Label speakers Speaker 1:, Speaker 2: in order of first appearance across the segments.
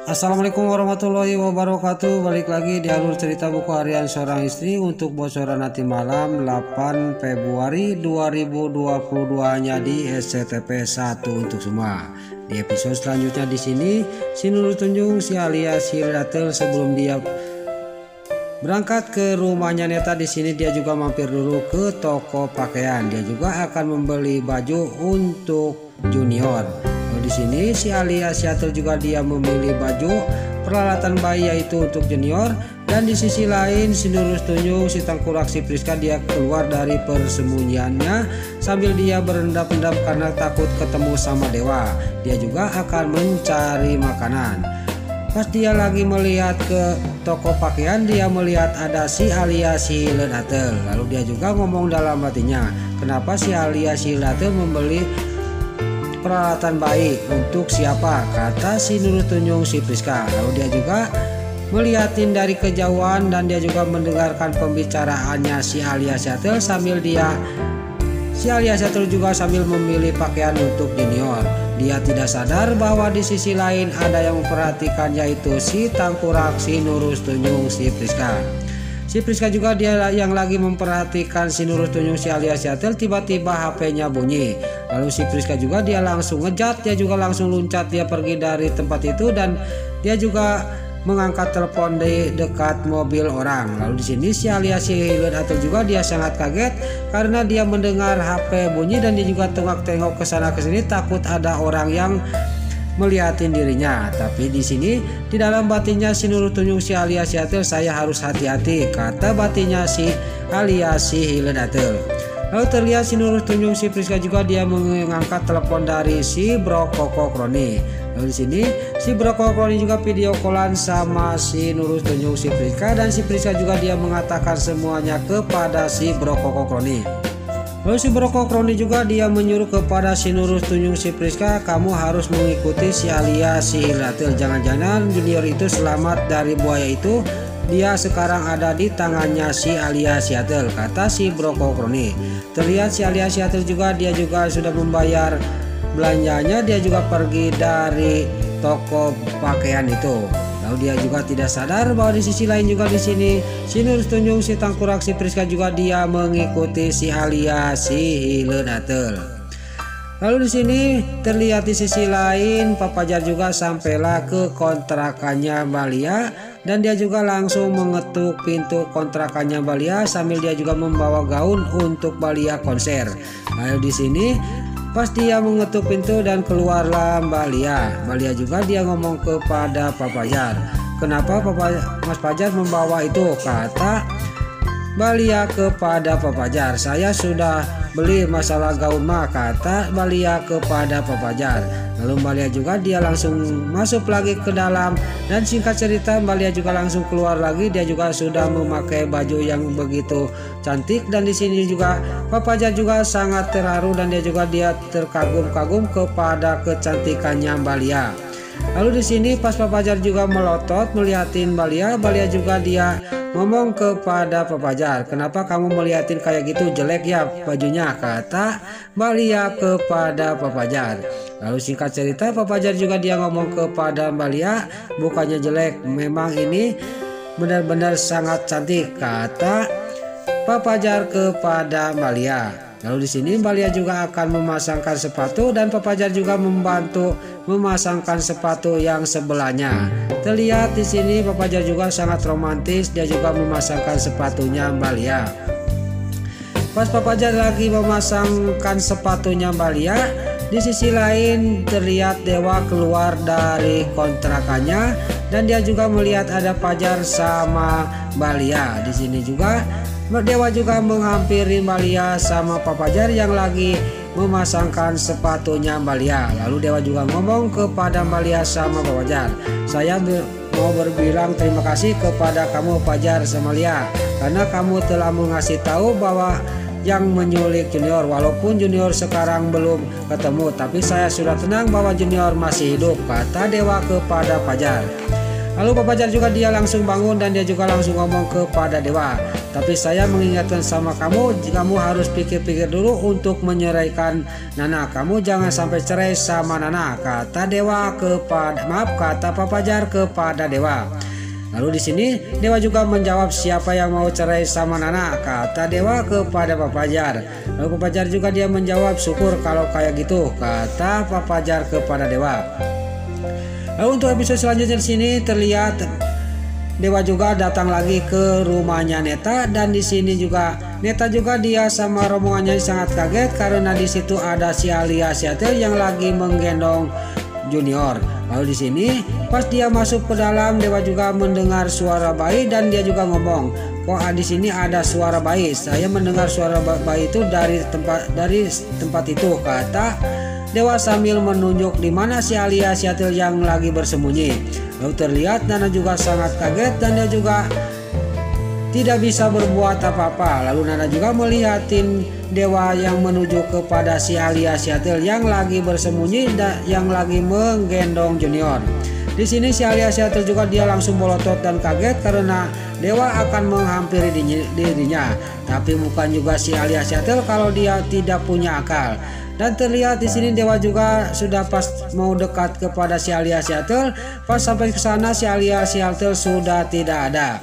Speaker 1: Assalamualaikum warahmatullahi wabarakatuh. Balik lagi di alur cerita buku harian seorang istri untuk bocoran nanti malam 8 Februari 2022 nya di SCTP 1 untuk semua. Di episode selanjutnya di sini si Nurul Tunjung si alias si Datel sebelum dia berangkat ke rumahnya Neta di sini dia juga mampir dulu ke toko pakaian. Dia juga akan membeli baju untuk Junior. Di sini si alias Yatel juga dia memilih baju peralatan bayi yaitu untuk Junior, dan di sisi lain si Nurul Tunjung si Tangkurak si Priska dia keluar dari persembunyiannya sambil dia berendap-endap karena takut ketemu sama Dewa. Dia juga akan mencari makanan. Pas dia lagi melihat ke toko pakaian, dia melihat ada si alias si Datel. Lalu dia juga ngomong dalam hatinya, kenapa si alias si Datel membeli peralatan bayi untuk siapa, kata si Nurul Tunjung si Priska. Lalu dia juga melihatin dari kejauhan dan dia juga mendengarkan pembicaraannya si alias Yatel sambil si alias Yatel juga sambil memilih pakaian untuk Junior. Dia tidak sadar bahwa di sisi lain ada yang memperhatikan yaitu si Tangkurak si Nurul Tunjung si Priska. Si Priska juga dia yang lagi memperhatikan si Nurul Tunjung si alias Yatel, tiba-tiba HP-nya bunyi. Lalu si Priska juga dia langsung ngejat, dia juga langsung loncat, dia pergi dari tempat itu dan dia juga mengangkat telepon di dekat mobil orang. Lalu di sini si alias si Yatel juga dia sangat kaget karena dia mendengar HP bunyi dan dia juga tengok-tengok ke sana ke sini takut ada orang yang melihatin dirinya. Tapi di sini di dalam batinnya si Nurul Tunjung si alias Yatel, saya harus hati-hati, kata batinnya si alias si Datel. Lalu terlihat si Nurul Tunjung si Priska juga dia mengangkat telepon dari si Bro Koko Kroni. Lalu di sini si Bro Koko Kroni juga video callan sama si Nurul Tunjung si Priska dan si Priska juga dia mengatakan semuanya kepada si Bro Koko Kroni. Lalu si Bro Koko Kroni juga dia menyuruh kepada si Nurul Tunjung si Priska, kamu harus mengikuti si alias si Datel. Jangan-jangan Junior itu selamat dari buaya itu, dia sekarang ada di tangannya si alias Yatel, kata si Bro Koko Kroni. Terlihat si alias Yatel juga dia juga sudah membayar belanjanya, dia juga pergi dari toko pakaian itu. Lalu dia juga tidak sadar bahwa di sisi lain juga di sini si Nurul Tunjung si Tangkurak si Priska juga dia mengikuti si alias si Datel. Lalu di sini terlihat di sisi lain Pak Fajar juga sampailah ke kontrakannya Balia dan dia juga langsung mengetuk pintu kontrakannya Balia sambil dia juga membawa gaun untuk Balia konser. Lalu di sini pas dia mengetuk pintu dan keluarlah Balia. Balia juga dia ngomong kepada Pak Fajar, kenapa Mas Fajar membawa itu, kata Balia kepada Pak Fajar, saya sudah beli masalah gaun mah, kata Balia kepada Pak Fajar. Lalu Balia juga dia langsung masuk lagi ke dalam dan singkat cerita Balia juga langsung keluar lagi, dia juga sudah memakai baju yang begitu cantik dan di sini juga Pak Fajar juga sangat terharu dan dia juga dia terkagum-kagum kepada kecantikannya Balia. Lalu di sini pas Pak Fajar juga melotot melihatin Balia, Balia juga dia ngomong kepada Pak Fajar, kenapa kamu melihatin kayak gitu, jelek ya bajunya, kata Balia kepada Pak Fajar. Lalu singkat cerita Pak Fajar juga dia ngomong kepada Balia, bukannya jelek, memang ini benar-benar sangat cantik, kata Pak Fajar kepada Balia. Lalu di sini Balia juga akan memasangkan sepatu dan Pak Fajar juga membantu memasangkan sepatu yang sebelahnya. Terlihat di sini Pak Fajar juga sangat romantis, dia juga memasangkan sepatunya Balia. Pas Pak Fajar lagi memasangkan sepatunya Balia, di sisi lain terlihat Dewa keluar dari kontrakannya dan dia juga melihat ada Fajar sama Balia. Di sini juga Dewa juga menghampiri Balia sama Pak Fajar yang lagi memasangkan sepatunya Balia. Lalu Dewa juga ngomong kepada Balia sama Pak Fajar, saya mau berbilang terima kasih kepada kamu Fajar sama Balia karena kamu telah mengasih tahu bahwa yang menyulik Junior, walaupun Junior sekarang belum ketemu, tapi saya sudah tenang bahwa Junior masih hidup, kata Dewa kepada Fajar. Lalu Papajar juga dia langsung bangun dan dia juga langsung ngomong kepada dewa, tapi saya mengingatkan sama kamu, kamu harus pikir-pikir dulu untuk menyeraikan Nana. Kamu jangan sampai cerai sama Nana, kata kata Papajar kepada dewa. Lalu di sini dewa juga menjawab, siapa yang mau cerai sama Nana, kata dewa kepada Papajar. Lalu Papajar juga dia menjawab, syukur kalau kayak gitu, kata Papajar kepada dewa. Lalu untuk episode selanjutnya di sini terlihat dewa juga datang lagi ke rumahnya Neta, dan di sini juga Neta juga dia sama rombongannya sangat kaget karena di situ ada si Alia Seattle yang lagi menggendong Junior. Lalu di sini pas dia masuk ke dalam, dewa juga mendengar suara bayi dan dia juga ngomong, kok di sini ada suara bayi? Saya mendengar suara bayi itu dari tempat itu, kata dewa sambil menunjuk di mana si Alia Seattle yang lagi bersembunyi. Lalu terlihat Nana juga sangat kaget dan dia juga tidak bisa berbuat apa-apa. Lalu Nana juga melihatin dewa yang menuju kepada si Alia Seattle yang lagi bersembunyi dan yang lagi menggendong Junior. Di sini si Alia Seattle juga dia langsung melotot dan kaget karena dewa akan menghampiri dirinya. Tapi bukan juga si Alia Seattle kalau dia tidak punya akal. Dan terlihat di sini dewa juga sudah pas mau dekat kepada si Alia Seattle. Pas sampai ke sana si Alia Seattle sudah tidak ada.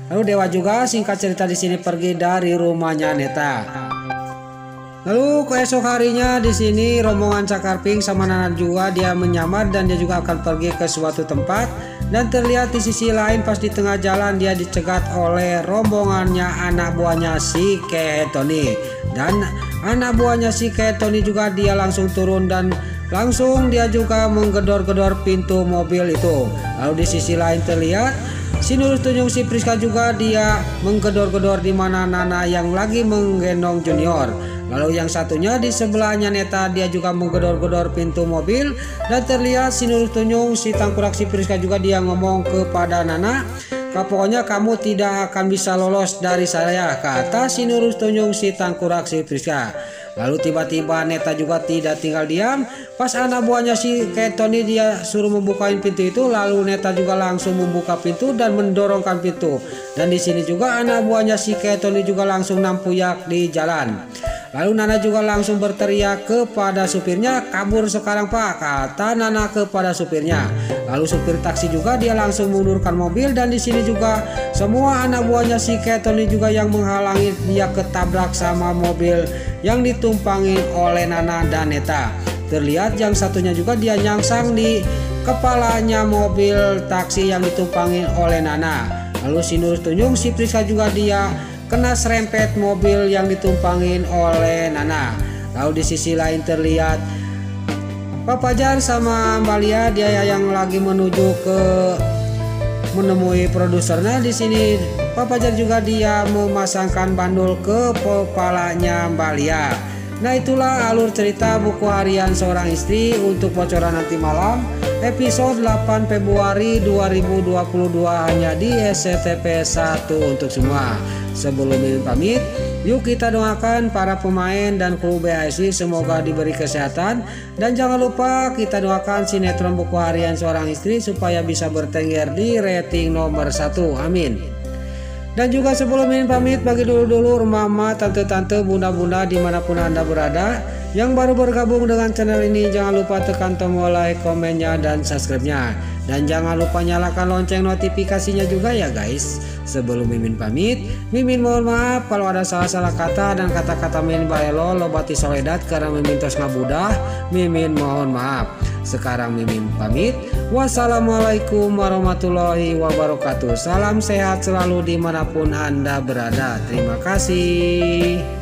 Speaker 1: Lalu dewa juga singkat cerita di sini pergi dari rumahnya Neta. Lalu keesok harinya di sini rombongan Cakar Pink sama Nana juga dia menyamar dan dia juga akan pergi ke suatu tempat. Dan terlihat di sisi lain pas di tengah jalan dia dicegat oleh rombongannya anak buahnya si Tony. Dan anak buahnya si Tony juga dia langsung turun dan langsung dia juga menggedor-gedor pintu mobil itu. Lalu di sisi lain terlihat si Nurul Tunjung si Priska juga dia menggedor-gedor di mana Nana yang lagi menggendong Junior. Lalu yang satunya di sebelahnya Neta dia juga menggedor-gedor pintu mobil. Dan terlihat si Nurul Tunjung si Tangkurak si Priska juga dia ngomong kepada Nana, pokoknya kamu tidak akan bisa lolos dari saya, kata si Nurul Tunjung si Tangkurak si Priska. Lalu tiba-tiba Neta juga tidak tinggal diam. Pas anak buahnya si Tony dia suruh membukain pintu itu, lalu Neta juga langsung membuka pintu dan mendorongkan pintu. Dan di sini juga anak buahnya si Tony juga langsung nampuyak di jalan. Lalu Nana juga langsung berteriak kepada supirnya, kabur sekarang Pak, kata Nana kepada supirnya. Lalu supir taksi juga dia langsung mengundurkan mobil dan di sini juga semua anak buahnya si Tony juga yang menghalangi dia ketabrak sama mobil yang ditumpangi oleh Nana dan Neta. Terlihat yang satunya juga dia nyangsang di kepalanya mobil taksi yang ditumpangi oleh Nana. Lalu si Nurul Tunjung si Priska juga dia kena serempet mobil yang ditumpangin oleh Nana. Lalu di sisi lain terlihat Papajar sama Mbak Lia dia yang lagi menuju ke menemui produsernya. Di sini Papajar juga dia memasangkan bandul ke kepalanya Mbak Lia. Nah itulah alur cerita buku harian seorang istri untuk bocoran nanti malam episode 8 Februari 2022 hanya di SCTP 1 untuk semua. Sebelum Mimin pamit, yuk kita doakan para pemain dan kru BASI semoga diberi kesehatan. Dan jangan lupa kita doakan sinetron buku harian seorang istri supaya bisa bertengger di rating nomor 1. Amin. Dan juga sebelum Mimin pamit, bagi dulu mama, tante-tante, bunda-bunda dimanapun Anda berada yang baru bergabung dengan channel ini, jangan lupa tekan tombol like, komennya, dan subscribe-nya. Dan jangan lupa nyalakan lonceng notifikasinya juga ya guys. Sebelum Mimin pamit, Mimin mohon maaf kalau ada salah-salah kata dan kata-kata Mimin balelo lobati soledat karena Mimin tos ngabudah. Mimin mohon maaf. Sekarang Mimin pamit. Wassalamualaikum warahmatullahi wabarakatuh. Salam sehat selalu dimanapun Anda berada. Terima kasih.